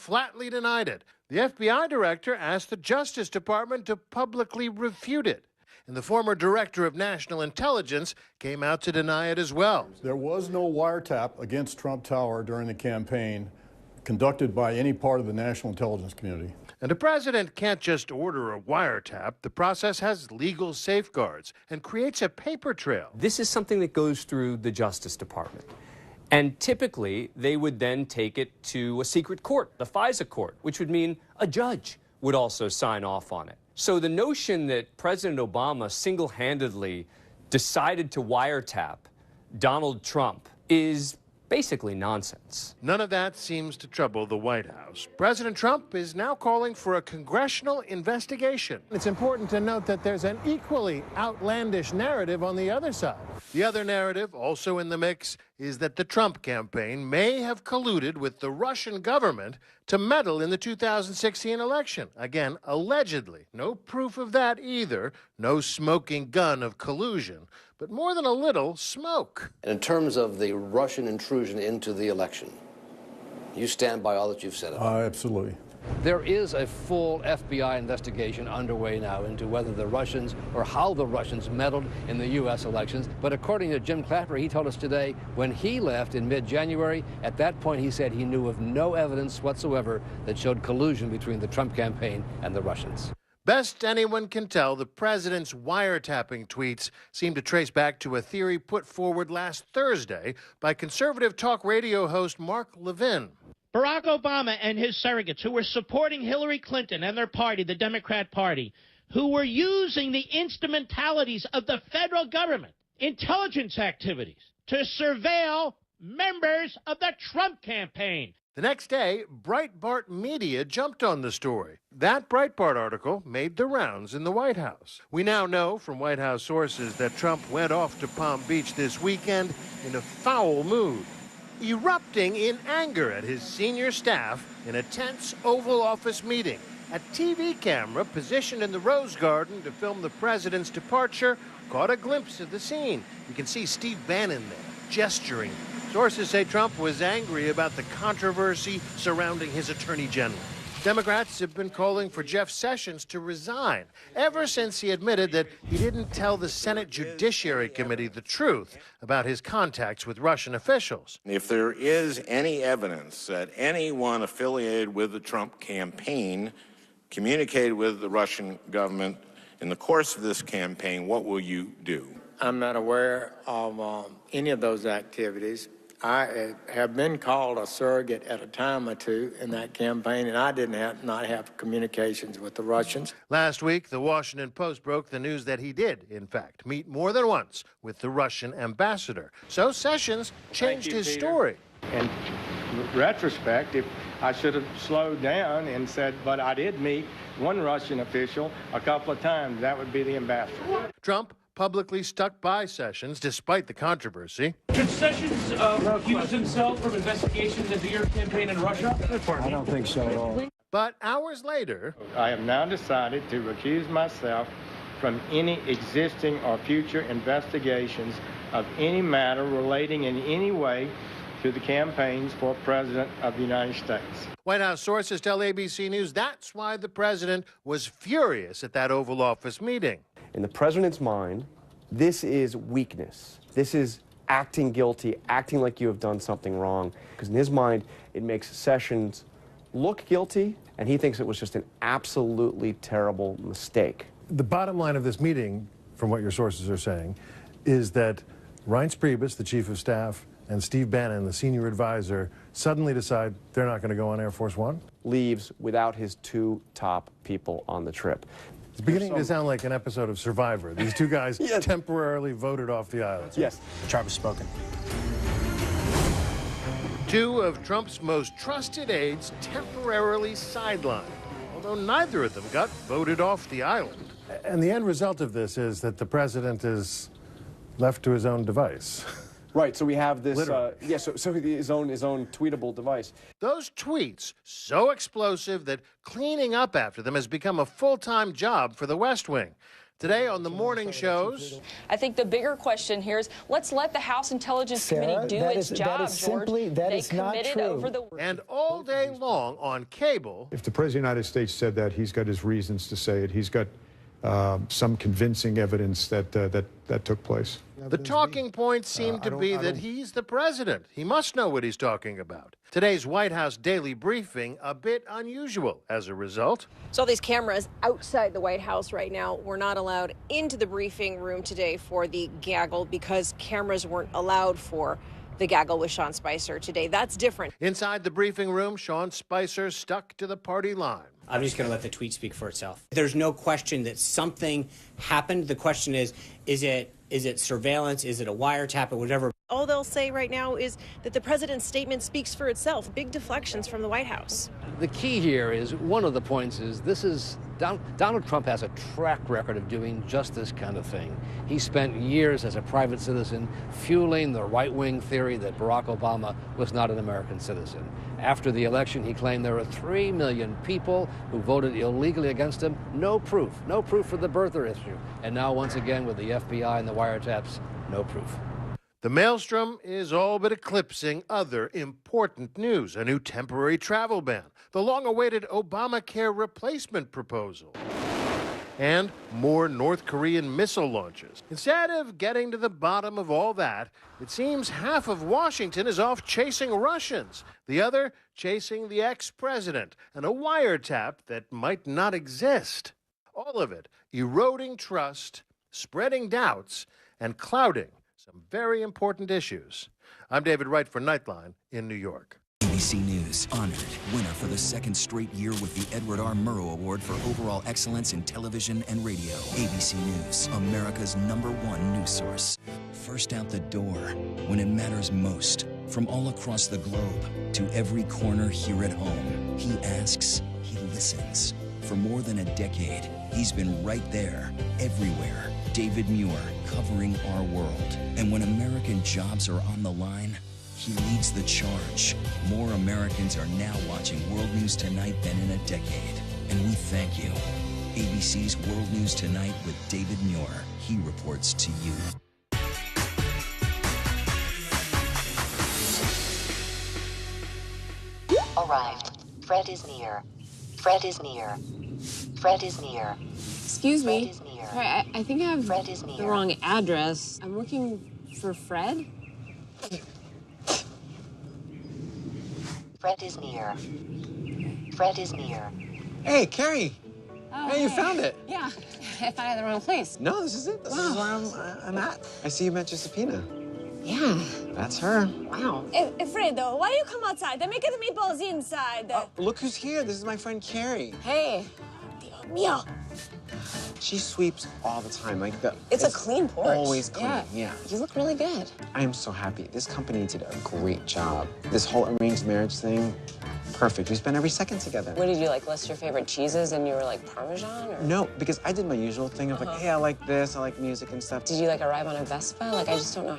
flatly denied it. The FBI director asked the Justice Department to publicly refute it. And the former director of national intelligence came out to deny it as well. There was no wiretap against Trump Tower during the campaign conducted by any part of the national intelligence community. And a president can't just order a wiretap. The process has legal safeguards and creates a paper trail. This is something that goes through the Justice Department. And typically, they would then take it to a secret court, the FISA court, which would mean a judge would also sign off on it. So the notion that President Obama single-handedly decided to wiretap Donald Trump is basically nonsense. None of that seems to trouble the White House. President Trump is now calling for a congressional investigation. It's important to note that there's an equally outlandish narrative on the other side. The other narrative, also in the mix, is that the Trump campaign may have colluded with the Russian government to meddle in the 2016 election. Again, allegedly. No proof of that either. No smoking gun of collusion. But more than a little smoke. In terms of the Russian intrusion into the election, you stand by all that you've said about it? Absolutely. There is a full FBI investigation underway now into whether the Russians or how the Russians meddled in the U.S. elections. But according to Jim Clapper, he told us today when he left in mid-January, at that point he said he knew of no evidence whatsoever that showed collusion between the Trump campaign and the Russians. Best anyone can tell, the president's wiretapping tweets seem to trace back to a theory put forward last Thursday by conservative talk radio host Mark Levin. Barack Obama and his surrogates who were supporting Hillary Clinton and their party, the Democrat Party, who were using the instrumentalities of the federal government, intelligence activities, to surveil members of the Trump campaign. The next day, Breitbart Media jumped on the story. That Breitbart article made the rounds in the White House. We now know from White House sources that Trump went off to Palm Beach this weekend in a foul mood, erupting in anger at his senior staff in a tense Oval Office meeting. A TV camera positioned in the Rose Garden to film the president's departure caught a glimpse of the scene. You can see Steve Bannon there, gesturing. Sources say Trump was angry about the controversy surrounding his attorney general. Democrats have been calling for Jeff Sessions to resign ever since he admitted that he didn't tell the Senate Judiciary Committee the truth about his contacts with Russian officials. If there is any evidence that anyone affiliated with the Trump campaign communicated with the Russian government in the course of this campaign, what will you do? I'm not aware of any of those activities. I have been called a surrogate at a time or two in that campaign, and I did not have communications with the Russians. Last week, the Washington Post broke the news that he did, in fact, meet more than once with the Russian ambassador. So Sessions changed his story. In retrospect, if I should have slowed down and said, but I did meet one Russian official a couple of times, that would be the ambassador. Trump publicly stuck by Sessions despite the controversy. Should Sessions recuse himself from investigations into your campaign in Russia? I don't think so at all. But hours later, I have now decided to recuse myself from any existing or future investigations of any matter relating in any way to the campaigns for President of the United States. White House sources tell ABC News that's why the president was furious at that Oval Office meeting. In the president's mind, this is weakness. This is acting guilty, acting like you have done something wrong. Because in his mind, it makes Sessions look guilty, and he thinks it was just an absolutely terrible mistake. The bottom line of this meeting, from what your sources are saying, is that Reince Priebus, the chief of staff, and Steve Bannon, the senior advisor, suddenly decide they're not going to go on Air Force One? Leaves without his two top people on the trip. It's beginning to sound like an episode of Survivor. These two guys temporarily voted off the island. Yes. The charge was spoken. Two of Trump's most trusted aides temporarily sidelined, although neither of them got voted off the island. And the end result of this is that the president is left to his own device. Right, so we have this, so his own tweetable device. Those tweets, so explosive that cleaning up after them has become a full-time job for the West Wing. Today on the morning shows. I think the bigger question here is let's let the House Intelligence Committee do its job, That is not true. And all day long on cable. If the President of the United States said that, he's got his reasons to say it. He's got some convincing evidence that that took place. The talking points seem to be that he's the president. He must know what he's talking about. Today's White House daily briefing a bit unusual as a result. So these cameras outside the White House right now were not allowed into the briefing room today for the gaggle because cameras weren't allowed for the gaggle with Sean Spicer today. That's different. Inside the briefing room, Sean Spicer stuck to the party line. I'm just going to let the tweet speak for itself. There's no question that something happened. The question is it surveillance? Is it a wiretap or whatever? All they'll say right now is that the president's statement speaks for itself. Big deflections from the White House. The key here is, one of the points is, Donald Trump has a track record of doing just this kind of thing. He spent years as a private citizen fueling the right-wing theory that Barack Obama was not an American citizen. After the election, he claimed there were 3 million people who voted illegally against him. No proof for the birther issue. And now, once again, with the FBI and the wiretaps, no proof. The maelstrom is all but eclipsing other important news. A new temporary travel ban, the long-awaited Obamacare replacement proposal, and more North Korean missile launches. Instead of getting to the bottom of all that, it seems half of Washington is off chasing Russians, the other chasing the ex-president, and a wiretap that might not exist. All of it eroding trust, spreading doubts, and clouding some very important issues. I'm David Wright for Nightline in New York. ABC News honored winner for the second straight year with the Edward R. Murrow Award for overall excellence in television and radio. ABC News, America's #1 news source. First out the door when it matters most. From all across the globe to every corner here at home. He asks, he listens. For more than a decade, he's been right there, everywhere. David Muir, covering our world. And when American jobs are on the line, he leads the charge. More Americans are now watching World News Tonight than in a decade. And we thank you. ABC's World News Tonight with David Muir. He reports to you. Arrived. Fred is near. Fred is near. Fred is near. Excuse me. Fred is near. I think I have Fred is near. the wrong address. I'm looking for Fred. Fred is near. Fred is near. Hey, Carrie. Oh, hey, you found it. Yeah, I thought I had the wrong place. No, this is it. This is where I'm at. I see you met your subpoena. Yeah. That's her. Wow. Fredo, why do you come outside? They're making the meatballs inside. Look who's here. This is my friend Carrie. Hey. Dios mío. She sweeps all the time. It's a clean porch. Always clean, yeah. You look really good. I am so happy. This company did a great job. This whole arranged marriage thing, perfect. We spent every second together. What did you list your favorite cheeses and you were like Parmesan? Or? No, because I did my usual thing of hey, I like this, I like music and stuff. Did you arrive on a Vespa? I just don't know.